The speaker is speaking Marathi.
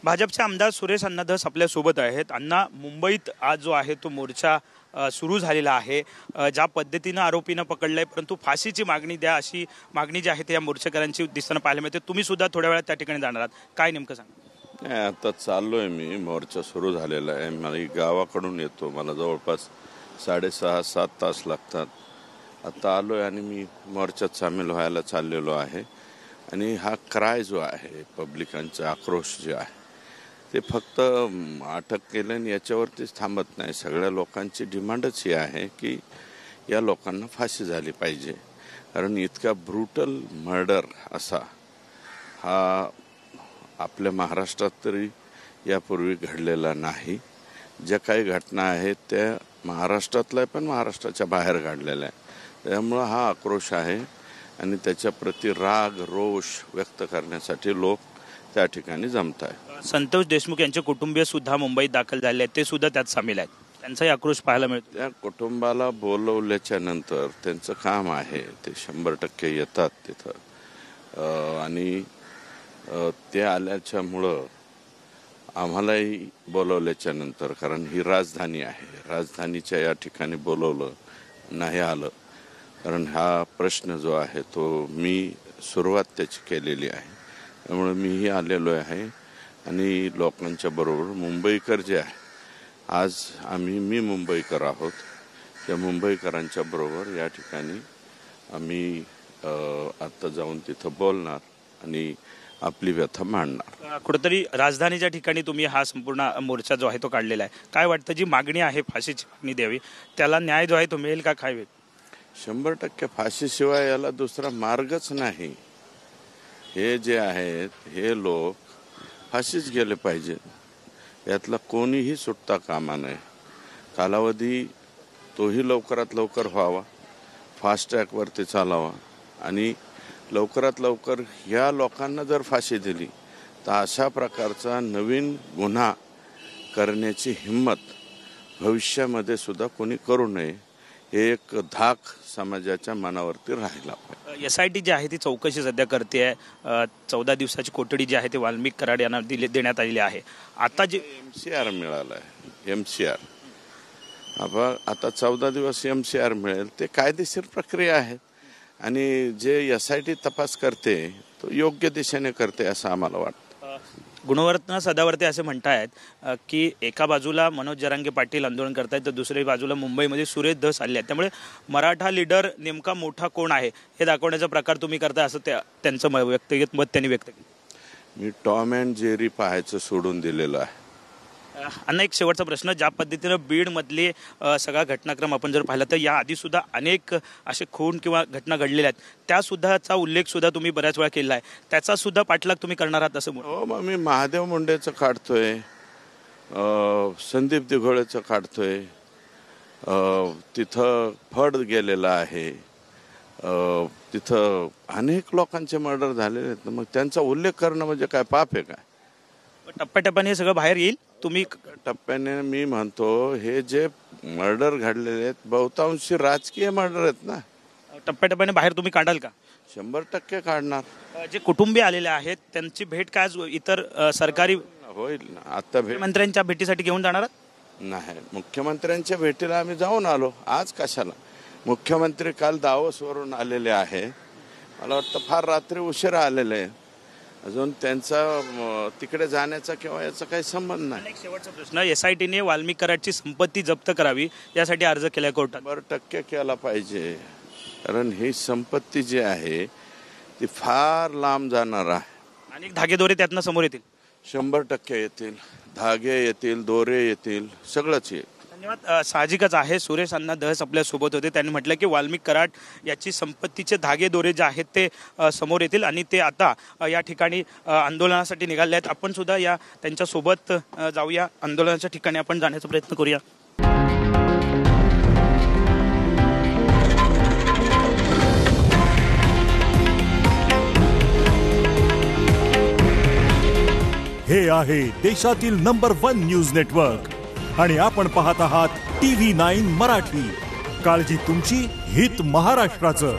भाजपचे आमदार सुरेश अण्णा धस आपल्यासोबत आहेत। अण्णा, मुंबईत आज जो आहे तो मोर्चा सुरू झालेला आहे। ज्या पद्धतीने आरोपींना पकडलंय, परंतु फाशीची मागणी द्या अशी मागणी जी आहे ते या मोर्चेकऱ्यांची दिसताना पाहायला मिळते। तुम्ही सुद्धा थोड्या वेळात त्या ठिकाणी जाणार आहात, काय नेमकं सांगा? नाही, आता चाललोय मी, मोर्चा सुरू झालेला आहे। मी गावाकडून येतो, मला जवळपास 6.5-7 तास लागतात। आता आलोय आणि मी मोर्चात सामील व्हायला चाललेलो आहे। आणि हा क्राय जो आहे, पब्लिकांचा आक्रोश जे आहे ते फक्त अटक केल्याने याच्यावरतीच थांबत नाही। सगळ्या लोकांची डिमांडच ही आहे की या लोकांना फाशी झाली पाहिजे, कारण इतका ब्रुटल मर्डर असा हा आपल्या महाराष्ट्रात तरी यापूर्वी घडलेला नाही। ज्या काही घटना आहेत त्या महाराष्ट्रातल्या पण महाराष्ट्राच्या बाहेर घडलेल्या आहे। त्यामुळे हा आक्रोश आहे आणि त्याच्याप्रती राग रोष व्यक्त करण्यासाठी लोक त्या ठिकाणी जमत आहेत। संतोष देशमुख यांचे कुटुंबीय सुद्धा मुंबईत दाखल झाले आहेत, ते सुद्धा त्यात सामील आहेत, त्यांचाही आक्रोश पाहायला मिळतो। त्या कुटुंबाला बोलवल्याच्या नंतर त्यांचं काम आहे, ते 100% येतात तिथं आणि ते आल्याच्यामुळं आम्हालाही बोलवल्याच्या नंतर, कारण ही राजधानी आहे, राजधानीच्या या ठिकाणी बोलवलं नाही आलं, कारण हा प्रश्न जो आहे तो मी सुरुवात त्याची केलेली आहे। त्यामुळे मीही आलेलो आहे आणि लोकांच्या बरोबर मुंबईकर जे आहे, आज मी मुंबईकर आहोत, त्या मुंबईकरांच्या बरोबर या ठिकाणी आम्ही आता जाऊन तिथं बोलणार आणि आपली व्यथा मांडणार। कुठेतरी राजधानीच्या ठिकाणी तुम्ही हा संपूर्ण मोर्चा जो आहे तो काढलेला आहे, काय वाटतं जी मागणी आहे फाशीची मागणी द्यावी, त्याला न्याय जो आहे तो मिळेल का? काय 100% फाशीशिवाय याला दुसरा मार्गच नाही। हे जे आहेत हे लोक फाशीच गेले पाहिजे, यातला कोणीही सुटता कामा नये। कालावधी तोही लवकरात लवकर व्हावा, फास्ट ट्रॅकवरती चालावा आणि लवकरात लवकर या लोकांना जर फाशी दिली तर अशा प्रकारचा नवीन गुन्हा करण्याची हिम्मत भविष्यामध्ये सुद्धा कोणी करू नये, हे एक धाक समाजाच्या मनावरती राहिला पाहिजे। SIT जी आहे ती चौकशी सध्या करते आहे। 14 दिवसाची कोठडी जी आहे ती वाल्मिक कराड यांना देण्यात आलेली आहे। आता जे MCR मिळाला आहे, MCR आता 14 दिवस MCR मिळेल, ते कायदेशीर प्रक्रिया आहे आणि जे SIT तपास करते तो योग्य दिशेने करते असं आम्हाला वाटतं। गुणवर्धन सदावर्ते असे म्हणतायत की एका बाजूला मनोज जरांगे पाटील आंदोलन करतायत तर दुसऱ्या बाजूला मुंबईमध्ये सुरेश धस आले आहेत, त्यामुळे मराठा लीडर नेमका मोठा कोण आहे हे दाखवण्याचा प्रकार तुम्ही करताय असं त्यांचं व्यक्तिगत मत त्यांनी व्यक्त केलं। मी टॉम अँड जेरी पाहायचं सोडून दिलेलं आहे। अण्णा, एक शेवटचा प्रश्न, ज्या पद्धतीनं बीडमधले सगळा घटनाक्रम आपण जर पाहिला तर याआधी सुद्धा अनेक असे खून किंवा घटना घडलेल्या आहेत, त्यासुद्धाचा उल्लेख सुद्धा तुम्ही बऱ्याच वेळा केला आहे, त्याचा सुद्धा पाठलाग तुम्ही करणार आहात असं? हो, मग मी महादेव मुंडेचं काढतोय, संदीप दिघोळेचं काढतोय, तिथं फड गेलेला आहे, तिथं अनेक लोकांचे मर्डर झालेले आहेत, मग त्यांचा उल्लेख करणं म्हणजे काय पाप आहे काय? टप्प्याटप्प्याने हे सगळं बाहेर येईल। तुम्ही टप्प्याने मी म्हणतो, हे जे मर्डर घडलेले आहेत बहुतांशी राजकीय मर्डर आहेत ना, टप्प्याटप्प्याने बाहेर तुम्ही काढाल का? 100% काढणार। जे कुटुंबीय आलेले आहेत त्यांची भेट काय इतर सरकारी होईल ना? आता मंत्र्यांच्या भेटीसाठी घेऊन जाणार नाही, मुख्यमंत्र्यांच्या भेटीला आम्ही जाऊन आलो, आज कशाला? मुख्यमंत्री काल दावोसवरून आलेले आहे, मला वाटतं फार रात्री उशिरा आलेले आहे, अजून त्यांचा तिकडे जाण्याचा किंवा याचा काही संबंध नाही। शेवटचा प्रश्न, SITने वाल्मिक कराडची संपत्ती जप्त करावी यासाठी अर्ज केलाय कोर्टात, 100% केला पाहिजे, कारण ही संपत्ती जी आहे ती फार लांब जाणार आहे। अनेक धागेदोरे त्यातनं समोर येतील, 100% येतील, धागे येतील, दोरे येतील, सगळंच येईल। धन्यवाद। साहजिकच आहे, सुरेश अण्णा धस आपल्यासोबत होते, त्यांनी म्हटलं की वाल्मिक कराड याची संपत्तीचे धागे दोरे जे आहेत ते समोर येतील आणि ते आता या ठिकाणी आंदोलनासाठी निघाले आहेत। आपण सुद्धा या त्यांच्यासोबत जाऊया, आंदोलनाच्या ठिकाणी आपण जाण्याचा प्रयत्न करूया। हे आहे देशातील नंबर 1 न्यूज नेटवर्क आणि आपण पाहत आहात TV9 मराठी। काळजी तुमची, हित महाराष्ट्राचं।